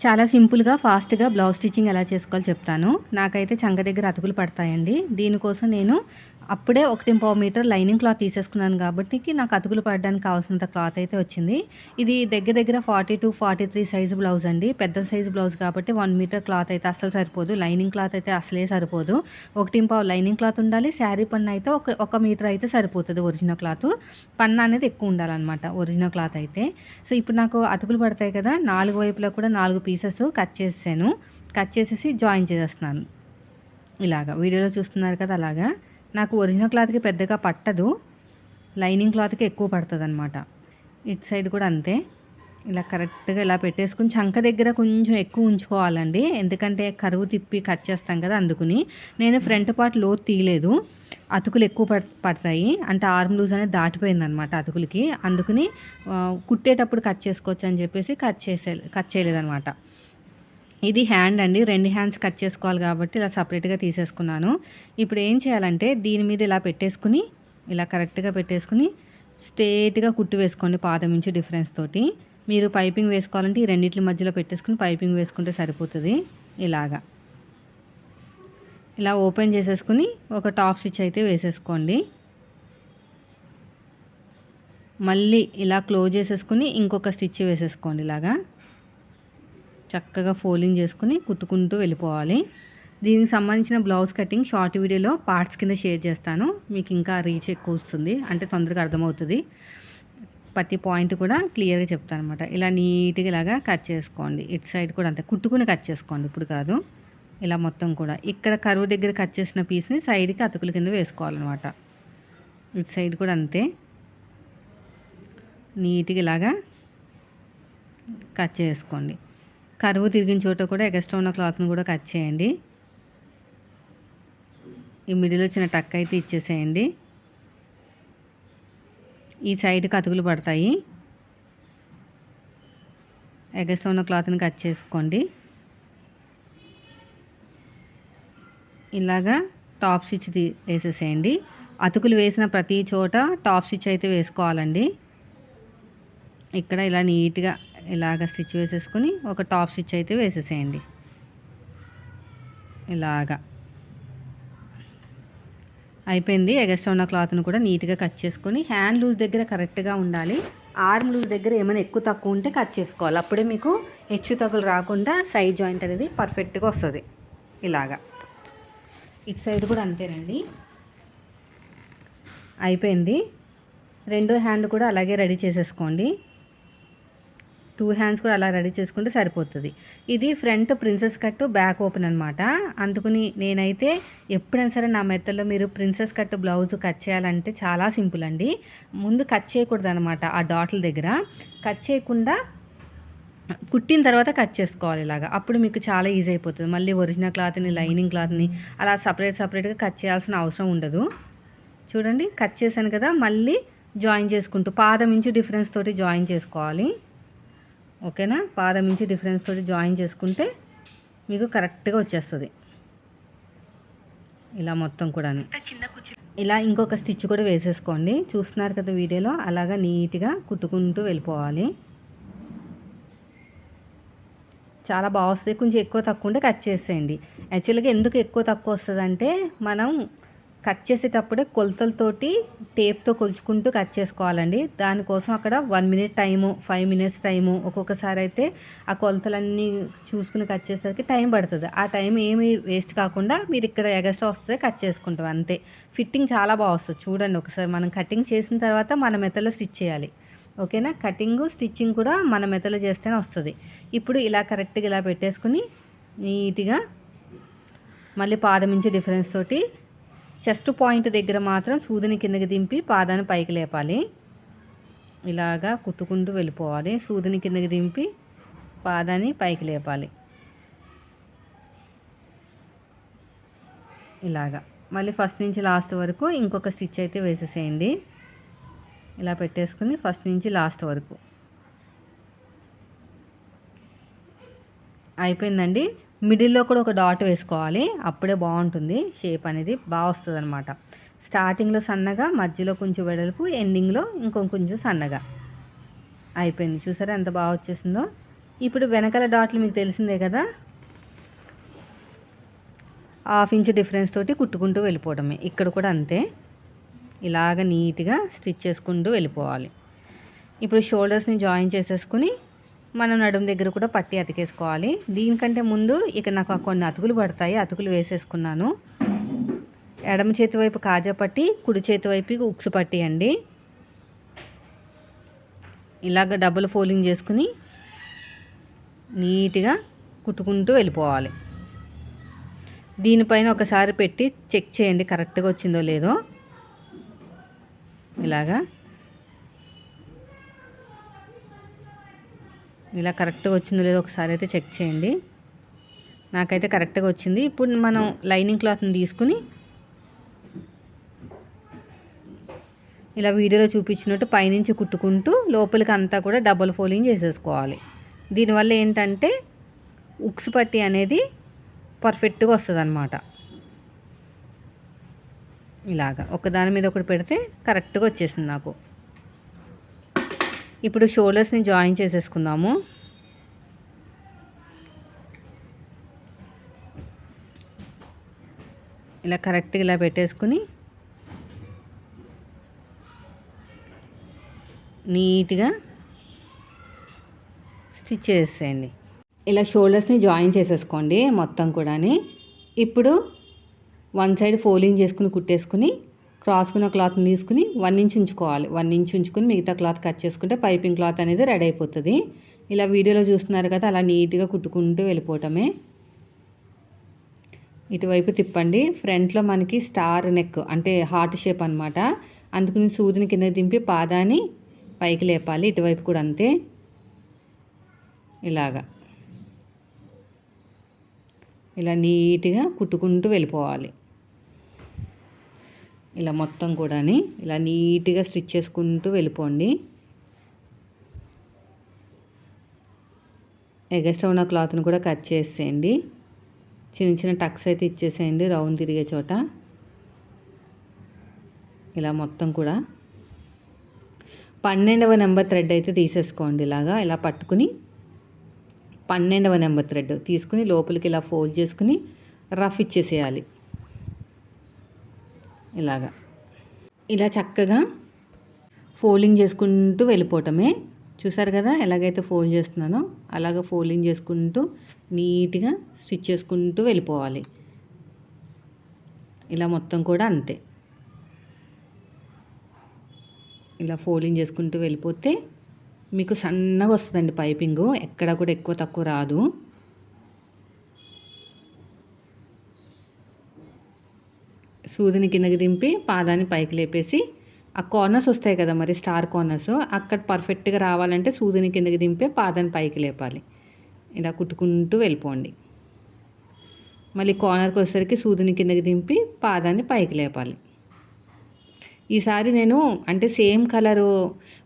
చాలా సింపుల్‌గా, ఫాస్ట్‌గా బ్లౌజ్ స్టిచ్చింగ్ ఎలా చేసుకోవాలో చెప్తాను. నాకైతే చంక దగ్గర అతుకులు పడతాయండి. దీనికోసం నేను అప్పుడే 1.25 మీటర్ లైనింగ్ క్లాత్ తీసేసుకున్నాను గాబట్టికి నాకు అతుకులు పడడానికి కావాల్సినంత క్లాత్ అయితే వచ్చింది. ఇది దగ్గర దగ్గర 40-43 సైజు బ్లౌజ్ అండి. పెద్ద సైజు బ్లౌజ్ కాబట్టి 1 మీటర్ క్లాత్ అయితే అస్సలు సరిపోదు. లైనింగ్ క్లాత్ అయితే అసలే సరిపోదు. 1.25 లైనింగ్ క్లాత్ ఉండాలి. శారీ పన్ను అయితే ఒక మీటర్ అయితే సరిపోతది ఒరిజినల్ క్లాతు. పన్ను అనేది ఎక్కువ ఉండాలనమాట ఒరిజినల్ క్లాత్ అయితే. సో, ఇప్పుడు నాకు అతుకులు పడతాయి కదా! 4 వైపులా కూడా 4 పీసెస్ కట్ చేసేసాను. కట్ చేసేసి జాయిన్ చేసేస్తున్నాను. ఇలాగా వీడియోలో చూస్తున్నారు కదా! అలాగా. నాకు ఒరిజినల్ క్లాత్‌కి పెద్దగా పట్టదు. లైనింగ్ క్లాత్‌కి ఎక్కువ పడతదనమాట. ఇటు సైడ్ కూడా అంతే. ఇలా కరెక్ట్‌గా ఇలా పెట్టేసుకొని చంక దగ్గర కొంచెం ఎక్కువ ఉంచుకోవాలండి. ఎందుకంటే కరువు తిప్పి కట్ చేస్తాం కదా! అందుకుని. నేను ఫ్రంట్ పార్ట్ లోతు తీయలేదు. అతుకులు ఎక్కువ పడతాయి. అంటే ఆర్మ్ లూజ్ అనేది దాటిపోయిందనమాట అతుకులకి. అందుకని కుట్టేటప్పుడు కట్ చేసుకోవచ్చు అని చెప్పేసి కట్ చేయలేదనమాట. ఇది హ్యాండ్ అండి. 2 హ్యాండ్స్ కట్ చేసుకోవాలి కాబట్టి ఇలా సపరేట్‌గా తీసేసుకున్నాను. ఇప్పుడు ఏం చేయాలంటే దీని మీద ఇలా పెట్టేసుకొని, ఇలా కరెక్ట్‌గా పెట్టేసుకొని స్ట్రెయిట్‌గా కుట్టు వేసుకోండి పాదం ఇంచు డిఫరెన్స్ తోటి. మీరు పైపింగ్ వేసుకోవాలంటే ఈ రెండిట్ల మధ్యలో పెట్టేసుకొని పైపింగ్ వేసుకుంటే సరిపోతది. ఇలాగా. ఇలా ఓపెన్ చేసేసుకొని ఒక టాప్ స్టిచ్ అయితే వేసేసుకోండి. మళ్ళీ ఇలా క్లోజ్ చేసేసుకొని ఇంకొక స్టిచ్ వేసేసుకోండి ఇలాగా. చక్కగా ఫోల్డింగ్ చేసుకుని కుట్టుకుంటూ వెళ్ళిపోవాలి. దీనికి సంబంధించిన బ్లౌజ్ కటింగ్ షార్ట్ వీడియోలో పార్ట్స్ కింద షేర్ చేస్తాను. మీకు ఇంకా రీచ్ ఎక్కువ వస్తుంది. అంటే తొందరగా అర్థమవుతుంది. ప్రతి పాయింట్ కూడా క్లియర్గా చెప్తాను అనమాట. ఇలా నీట్గా ఇలాగా కట్ చేసుకోండి. ఇటు సైడ్ కూడా అంతే కుట్టుకుని కట్ చేసుకోండి. ఇప్పుడు కాదు, ఇలా మొత్తం కూడా ఇక్కడ కరువు దగ్గర కట్ చేసిన పీస్ని సైడ్కి అతుకుల కింద వేసుకోవాలన్నమాట. ఇటు సైడ్ కూడా అంతే నీట్గా ఇలాగా కట్ చేసుకోండి. కరువు తిరిగిన చోట కూడా ఎక్స్ట్రా ఉన్న క్లాత్ని కూడా కట్ చేయండి. ఈ మిడిల్ వచ్చిన టక్ అయితే ఇచ్చేసేయండి. ఈ సైడ్కి అతుకులు పడతాయి. ఎక్స్ట్రా ఉన్న క్లాత్ని కట్ చేసుకోండి. ఇలాగా టాప్ స్టిచ్ వేసేసేయండి. అతుకులు వేసిన ప్రతి చోట టాప్ స్టిచ్ అయితే వేసుకోవాలండి. ఇక్కడ ఇలా నీట్గా ఇలాగ స్టిచ్ వేసేసుకొని ఒక టాప్ స్టిచ్ అయితే వేసేసేయండి. ఇలాగా అయిపోయింది. ఎగస్ట్రా ఉన్న క్లాత్ను కూడా నీట్గా కట్ చేసుకొని హ్యాండ్ లూజ్ దగ్గర కరెక్ట్గా ఉండాలి. ఆర్మ్ లూజ్ దగ్గర ఏమైనా ఎక్కువ తక్కువ ఉంటే కట్ చేసుకోవాలి. అప్పుడే మీకు హెచ్చు తగ్గులు రాకుండా సైడ్ జాయింట్ అనేది పర్ఫెక్ట్గా వస్తుంది. ఇలాగా ఇటు సైడ్ కూడా అంతేనండి. అయిపోయింది. రెండో హ్యాండ్ కూడా అలాగే రెడీ చేసేసుకోండి. 2 హ్యాండ్స్ కూడా అలా రెడీ చేసుకుంటే సరిపోతుంది. ఇది front princess cut back open అనమాట. అందుకని నేనైతే ఎప్పుడైనా సరే నా మెథడ్లో మీరు ప్రిన్సెస్ కట్ బ్లౌజ్ కట్ చేయాలంటే చాలా సింపుల్ అండి. ముందు కట్ చేయకూడదు అనమాట. ఆ డాట్ల దగ్గర కట్ చేయకుండా కుట్టిన తర్వాత కట్ చేసుకోవాలి ఇలాగా. అప్పుడు మీకు చాలా ఈజీ అయిపోతుంది. మళ్ళీ ఒరిజినల్ క్లాత్ని లైనింగ్ క్లాత్ని అలా సపరేట్గా కట్ చేయాల్సిన అవసరం ఉండదు. చూడండి కట్ చేశాను కదా, మళ్ళీ జాయిన్ చేసుకుంటూ పాదం ఇంచు డిఫరెన్స్ తోటి జాయిన్ చేసుకోవాలి. ఓకేనా? పాదం ఇంచు డిఫరెన్స్ తోటి జాయిన్ చేసుకుంటే మీకు కరెక్ట్గా వచ్చేస్తుంది. ఇలా మొత్తం కూడా ఇలా ఇంకొక స్టిచ్ కూడా వేసేసుకోండి. చూస్తున్నారు కదా వీడియోలో, అలాగా నీట్గా కుట్టుకుంటూ వెళ్ళిపోవాలి. చాలా బాగా వస్తుంది. కొంచెం ఎక్కువ తక్కువ ఉంటే కట్ చేసేయండి. యాక్చువల్గా ఎందుకు ఎక్కువ తక్కువ వస్తుందంటే మనం కట్ చేసేటప్పుడే కొలతలతోటి టేప్తో కొలుచుకుంటూ కట్ చేసుకోవాలండి. దానికోసం అక్కడ 1 మినిట్ టైము, 5 మినిట్స్ టైము, ఒక్కొక్కసారి అయితే ఆ కొలతలన్నీ చూసుకుని కట్ చేసేసరికి టైం పడుతుంది. ఆ టైం ఏమి వేస్ట్ కాకుండా మీరు ఇక్కడ ఎగస్ట్రా వస్తే కట్ చేసుకుంటాం అంతే. ఫిట్టింగ్ చాలా బాగా వస్తుంది. చూడండి ఒకసారి. మనం కటింగ్ చేసిన తర్వాత మన మెథడ్లో స్టిచ్ చేయాలి. ఓకేనా? కటింగ్ స్టిచ్చింగ్ కూడా మన మెథడ్లో చేస్తేనే వస్తుంది. ఇప్పుడు ఇలా కరెక్ట్గా ఇలా పెట్టేసుకుని నీట్గా మళ్ళీ పాదం ఇంచు డిఫరెన్స్ తోటి చెస్ట్ పాయింట్ దగ్గర మాత్రం సూదిని కిందకి దింపి పాదాన్ని పైకి లేపాలి. ఇలాగా కుట్టుకుంటూ వెళ్ళిపోవాలి. సూదిని కిందకి దింపి పాదాన్ని పైకి లేపాలి. ఇలాగా మళ్ళీ ఫస్ట్ నుంచి లాస్ట్ వరకు ఇంకొక స్టిచ్ అయితే వేసేసేయండి. ఇలా పెట్టేసుకుని ఫస్ట్ నుంచి లాస్ట్ వరకు అయిపోయిందండి. మిడిల్లో కూడా ఒక డాట్ వేసుకోవాలి. అప్పుడే బాగుంటుంది. షేప్ అనేది బాగా వస్తుంది అనమాట. స్టార్టింగ్లో సన్నగా, మధ్యలో కొంచెం వెడల్పు, ఎండింగ్లో ఇంకొంచెం సన్నగా అయిపోయింది. చూసారా ఎంత బాగా వచ్చేసిందో. ఇప్పుడు వెనకాల డాట్లు మీకు తెలిసిందే కదా, 1/2 ఇంచ్ డిఫరెన్స్ తోటి కుట్టుకుంటూ వెళ్ళిపోవడమే. ఇక్కడ కూడా అంతే, ఇలాగ నీట్గా స్టిచ్ చేసుకుంటూ వెళ్ళిపోవాలి. ఇప్పుడు షోల్డర్స్ని జాయిన్ చేసేసుకుని మనం నడుము దగ్గర కూడా పట్టి అతికేసుకోవాలి. దీనికంటే ముందు ఇక నాకు కొన్ని అతుకులు పడతాయి, అతుకులు వేసేసుకున్నాను. ఎడమ చేతి వైపు కాజా పట్టి, కుడి చేతి వైపు ఉక్సు పట్టి అండి. ఇలాగ డబుల్ ఫోల్డింగ్ చేసుకుని నీట్గా కుట్టుకుంటూ వెళ్ళిపోవాలి. దీనిపైన ఒకసారి పెట్టి చెక్ చేయండి కరెక్ట్గా వచ్చిందో లేదో. ఇలా కరెక్ట్గా వచ్చిందో లేదో ఒకసారి అయితే చెక్ చేయండి. నాకైతే కరెక్ట్గా వచ్చింది. ఇప్పుడు మనం లైనింగ్ క్లాత్ని తీసుకుని ఇలా వీడియోలో చూపించినట్టు పైనుంచి కుట్టుకుంటూ లోపలికి అంతా కూడా డబుల్ ఫోల్డింగ్ చేసేసుకోవాలి. దీనివల్ల ఏంటంటే ఉక్స్ పట్టి అనేది పర్ఫెక్ట్గా వస్తుంది అన్నమాట. ఇలాగా ఒకదాని మీద ఒకటి పెడితే కరెక్ట్గా వచ్చేసింది నాకు. ఇప్పుడు షోల్డర్స్ని జాయిన్ చేసేసుకుందాము. ఇలా కరెక్ట్గా ఇలా పెట్టేసుకుని నీట్గా స్టిచ్ చేసేయండి. ఇలా షోల్డర్స్ని జాయిన్ చేసేసుకోండి మొత్తం కూడా. ఇప్పుడు వన్ సైడ్ ఫోల్డింగ్ చేసుకుని కుట్టేసుకుని క్రాస్కున్న క్లాత్ని తీసుకుని 1 ఇంచ్ ఉంచుకోవాలి. 1 ఇంచ్ ఉంచుకుని మిగతా క్లాత్ కట్ చేసుకుంటే పైపింగ్ క్లాత్ అనేది రెడీ అయిపోతుంది. ఇలా వీడియోలో చూస్తున్నారు కదా, అలా నీట్గా కుట్టుకుంటూ వెళ్ళిపోవటమే. ఇటువైపు తిప్పండి. ఫ్రంట్లో మనకి స్టార్ నెక్ అంటే హార్ట్ షేప్ అనమాట. అందుకని సూదిని కింద దింపి పాదాన్ని పైకి లేపాలి. ఇటువైపు కూడా అంతే. ఇలా నీట్గా కుట్టుకుంటూ వెళ్ళిపోవాలి. ఇలా మొత్తం కూడా ఇలా నీట్గా స్టిచ్ చేసుకుంటూ వెళ్ళిపోండి. ఎగస్ట్రా ఉన్న క్లాత్ని కూడా కట్ చేసేయండి. చిన్న చిన్న టక్స్ అయితే ఇచ్చేసేయండి రౌండ్ తిరిగే చోట. ఇలా మొత్తం కూడా 12వ నెంబర్ థ్రెడ్ అయితే తీసేసుకోండి. ఇలా పట్టుకుని 12వ నెంబర్ థ్రెడ్ తీసుకుని లోపలికి ఇలా ఫోల్డ్ చేసుకుని రఫ్ ఇచ్చేసేయాలి. ఇలా చక్కగా ఫోల్డింగ్ చేసుకుంటూ వెళ్ళిపోవటమే. చూసారు కదా ఎలాగైతే ఫోల్డ్ చేస్తున్నానో అలాగ ఫోల్డింగ్ చేసుకుంటూ నీట్గా స్టిచ్ చేసుకుంటూ వెళ్ళిపోవాలి. ఇలా మొత్తం కూడా అంతే. ఇలా ఫోల్డింగ్ చేసుకుంటూ వెళ్ళిపోతే మీకు సన్నగా వస్తుందండి పైపింగు. ఎక్కడ కూడా ఎక్కువ తక్కువ రాదు. సూదిని కిందకి దింపి పాదాన్ని పైకి లేపేసి ఆ కార్నర్స్ వస్తాయి కదా మరి స్టార్ కార్నర్స్, అక్కడ పర్ఫెక్ట్గా రావాలంటే సూదిని కిందకి దింపి పాదాన్ని పైకి లేపాలి. ఇలా కుట్టుకుంటూ వెళ్ళిపోండి. మళ్ళీ కార్నర్కి వచ్చేసరికి సూదిని కిందకి దింపి పాదాన్ని పైకి లేపాలి. ఈసారి నేను అంటే సేమ్ కలరు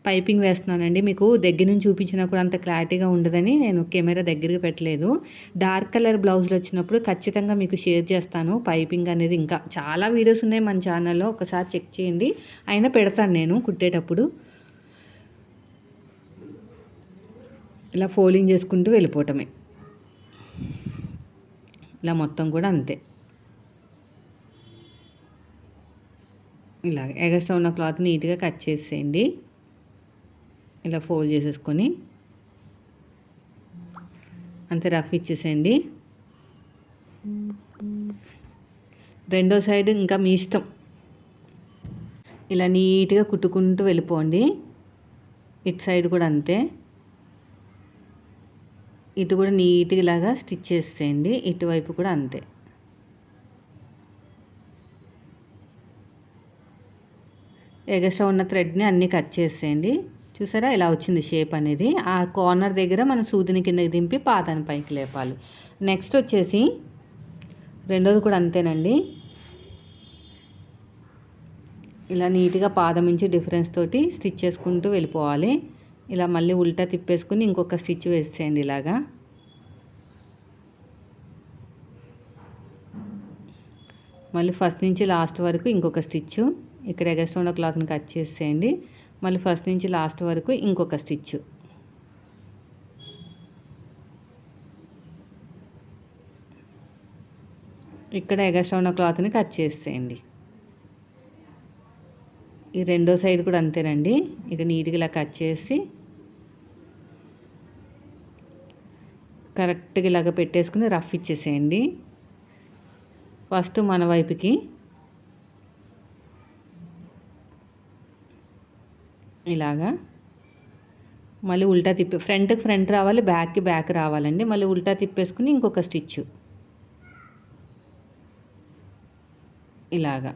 పైపింగ్ వేస్తున్నానండి. మీకు దగ్గర నుంచి చూపించినప్పుడు అంత క్లారిటీగా ఉండదని నేను కెమెరా దగ్గరికి పెట్టలేదు. డార్క్ కలర్ బ్లౌజులు వచ్చినప్పుడు ఖచ్చితంగా మీకు షేర్ చేస్తాను పైపింగ్ అనేది. ఇంకా చాలా వీడియోస్ ఉన్నాయి మన ఛానల్లో, ఒకసారి చెక్ చేయండి. అయినా పెడతాను నేను కుట్టేటప్పుడు. ఇలా ఫోల్డింగ్ చేసుకుంటూ వెళ్ళిపోవటమే. ఇలా మొత్తం కూడా అంతే. ఇలా ఎగస్ట్రా ఉన్న క్లాత్ నీట్గా కట్ చేసేయండి. ఇలా ఫోల్డ్ చేసేసుకొని అంతే రఫ్ ఇచ్చేసేయండి. రెండో సైడ్ ఇంకా మీ ఇష్టం. ఇలా నీట్గా కుట్టుకుంటూ వెళ్ళిపోండి. ఇటు సైడ్ కూడా అంతే. ఇటు కూడా నీట్గా ఇలాగా స్టిచ్ చేసేయండి. ఇటువైపు కూడా అంతే. ఎగస్ట్రా ఉన్న థ్రెడ్ని అన్నీ కట్ చేసేయండి. చూసారా ఇలా వచ్చింది షేప్ అనేది. ఆ కార్నర్ దగ్గర మనం సూదిని కిందకి దింపి పాదాన్ని పైకి లేపాలి. నెక్స్ట్ వచ్చేసి రెండోది కూడా అంతేనండి. ఇలా నీట్గా పాదం నుంచి డిఫరెన్స్ తోటి స్టిచ్ చేసుకుంటూ వెళ్ళిపోవాలి. ఇలా మళ్ళీ ఉల్టా తిప్పేసుకుని ఇంకొక స్టిచ్ వేసేయండి. ఇలాగా మళ్ళీ ఫస్ట్ నుంచి లాస్ట్ వరకు ఇంకొక స్టిచ్. ఇక్కడ ఎగస్ట్రా ఉన్న క్లాత్ని కట్ చేసేయండి. మళ్ళీ ఫస్ట్ నుంచి లాస్ట్ వరకు ఇంకొక స్టిచ్. ఇక్కడ ఎగస్ట్రా ఉన్న క్లాత్ని కట్ చేసేయండి. ఈ రెండో సైడ్ కూడా అంతేనండి. ఇక నీట్గా ఇలా కట్ చేసి కరెక్ట్గా ఇలాగ పెట్టేసుకుని రఫ్ ఇచ్చేసేయండి. ఫస్ట్ మన వైపుకి ఇలాగా, మళ్ళీ ఉల్టా తిప్పి ఫ్రంట్కి ఫ్రంట్ రావాలి, బ్యాక్కి బ్యాక్ రావాలండి. మళ్ళీ ఉల్టా తిప్పేసుకుని ఇంకొక స్టిచ్ ఇలాగా.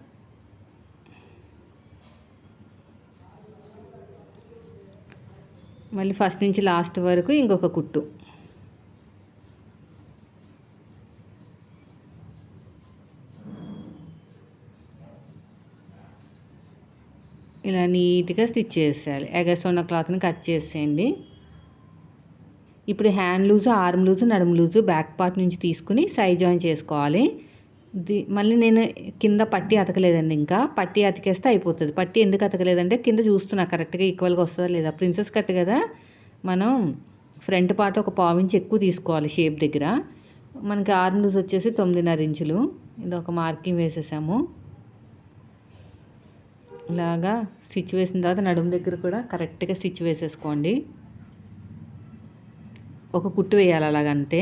మళ్ళీ ఫస్ట్ నుంచి లాస్ట్ వరకు ఇంకొక కుట్టు. ఇలా నీట్గా స్టిచ్ చేసేయాలి. ఎగస్ట్రా ఉన్న క్లాత్ని కట్ చేసేయండి. ఇప్పుడు హ్యాండ్ లూజు, ఆర్మ్ లూజు, నడుము లూజు బ్యాక్ పార్ట్ నుంచి తీసుకుని సైడ్ జాయిన్ చేసుకోవాలి. మళ్ళీ నేను కింద పట్టీ అతకలేదండి. ఇంకా పట్టీ అతికేస్తే అయిపోతుంది. పట్టీ ఎందుకు అతకలేదంటే కింద చూస్తున్నా కరెక్ట్గా ఈక్వల్గా వస్తుందా లేదా. ప్రిన్సెస్ కట్ కదా, మనం ఫ్రంట్ పార్ట్ ఒక పావించి ఎక్కువ తీసుకోవాలి షేప్ దగ్గర. మనకి ఆర్మ్ లూజ్ వచ్చేసి 9.5 ఇంచులు. ఇది ఒక మార్కింగ్ వేసేసాము. ఇలాగా స్టిచ్ వేసిన తర్వాత నడుము దగ్గర కూడా కరెక్ట్గా స్టిచ్ వేసేసుకోండి. ఒక కుట్టు వేయాలి అలాగంతే.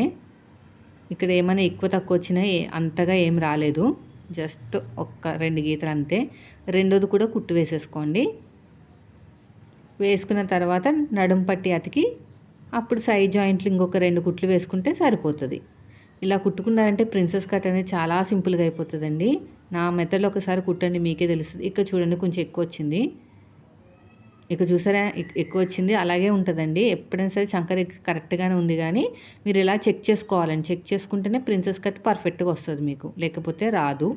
ఇక్కడ ఏమైనా ఎక్కువ తక్కువ వచ్చినా అంతగా ఏం రాలేదు, జస్ట్ ఒక్క 2 గీతలు అంతే. రెండోది కూడా కుట్టు వేసేసుకోండి. వేసుకున్న తర్వాత నడుము పట్టి అతికి అప్పుడు సైడ్ జాయింట్లు ఇంకొక 2 కుట్లు వేసుకుంటే సరిపోతుంది. ఇలా కుట్టుకున్నారంటే ప్రిన్సెస్ కట్ అనేది చాలా సింపుల్గా అయిపోతుందండి. నా మెథడ్లో ఒకసారి కుట్టండి, మీకే తెలుస్తుంది. ఇక్కడ చూడండి కొంచెం ఎక్కువ వచ్చింది. ఇక చూసారా ఎక్కువ వచ్చింది. అలాగే ఉంటుందండి ఎప్పుడైనా సరే. చంక దగ్గర కరెక్ట్గానే ఉంది, కానీ మీరు ఇలా చెక్ చేసుకోవాలండి. చెక్ చేసుకుంటేనే ప్రిన్సెస్ కట్ పర్ఫెక్ట్గా వస్తుంది మీకు, లేకపోతే రాదు.